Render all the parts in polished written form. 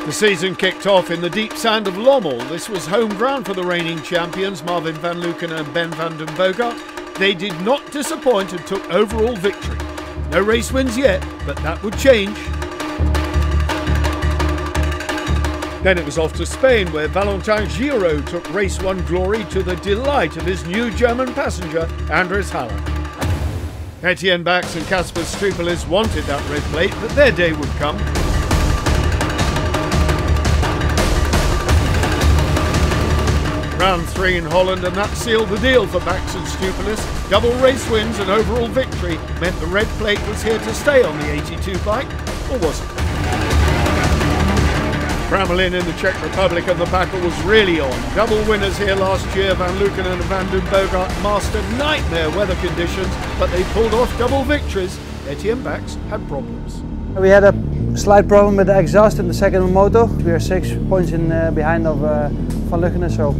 The season kicked off in the deep sand of Lommel. This was home ground for the reigning champions Marvin van Leeuwen and Ben van den Bogart. They did not disappoint and took overall victory. No race wins yet, but that would change. Then it was off to Spain, where Valentin Giraud took race 1 glory to the delight of his new German passenger, Andres Haller. Etienne Bax and Kasper Stupelis wanted that red plate, but their day would come. Round 3 in Holland, and that sealed the deal for Bax and Stupelis. Double race wins and overall victory meant the red plate was here to stay on the 82 bike, or was it? Kramelin in the Czech Republic, and the battle was really on. Double winners here last year, Van Leeuwen and Van den Bogart mastered nightmare weather conditions, but they pulled off double victories. Etienne Bax had problems. We had a slight problem with the exhaust in the second motor. We are 6 points in behind of Van Leeuwen, so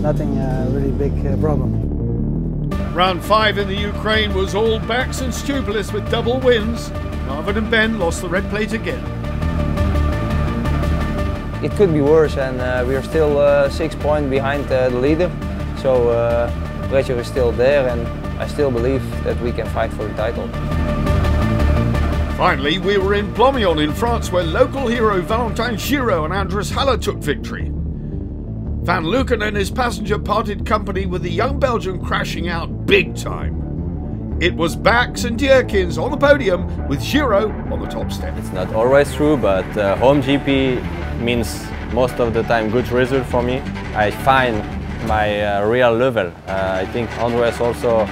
nothing really big problem. Round 5 in the Ukraine was all Bax and Stupelis with double wins. Marvin and Ben lost the red plate again. It could be worse, and we are still 6 points behind the leader, so pressure is still there, and I still believe that we can fight for the title. Finally, we were in Plomion in France, where local hero Valentin Giraud and Andres Haller took victory. Van Leeuwen and his passenger parted company with the young Belgian crashing out big time. It was Bax and Dierkens on the podium with Giraud on the top step. It's not always true, but home GP means most of the time good result for me. I find my real level. I think Andres also.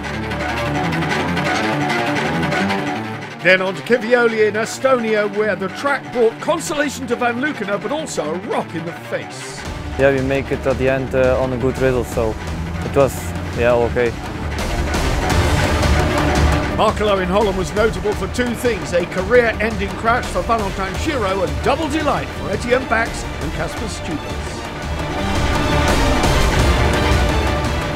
Then on to Kivioli in Estonia, where the track brought consolation to Van Leeuwen, but also a rock in the face. Yeah, we make it at the end on a good result, so it was, yeah, okay. Markelo in Holland was notable for 2 things: a career-ending crash for Valentin Giraud and double delight for Etienne Bax and Kasper Stupelis.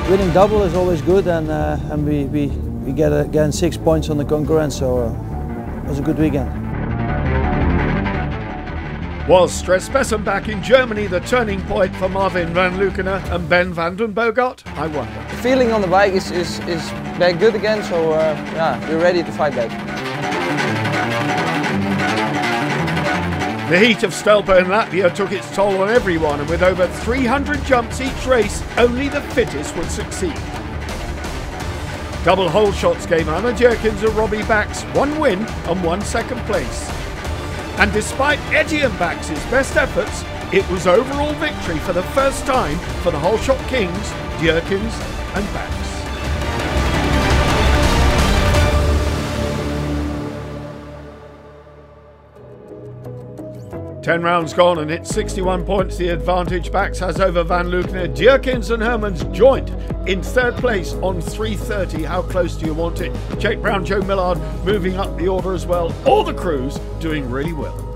Winning double is always good, and we get again 6 points on the concurrence, so it was a good weekend. Was Stressbessen back in Germany the turning point for Marvin van Leeuwen and Ben van den Bogart? I wonder. The feeling on the bike is back good again, so yeah, we're ready to fight back. The heat of Stelpa in Latvia took its toll on everyone, and with over 300 jumps each race, only the fittest would succeed. Double hole shots gave Anna Dierkens and Robbie Bax 1 win and 1 second place. And despite Etienne Bax's best efforts, it was overall victory for the first time for the whole shot kings, Dierkens and Bax. 10 rounds gone, and it's 61 points the advantage Bax has over Van Leeuwen. Dierkens and Hermans joint in 3rd place on 3:30. How close do you want it? Jake Brown, Joe Millard moving up the order as well. All the crews doing really well.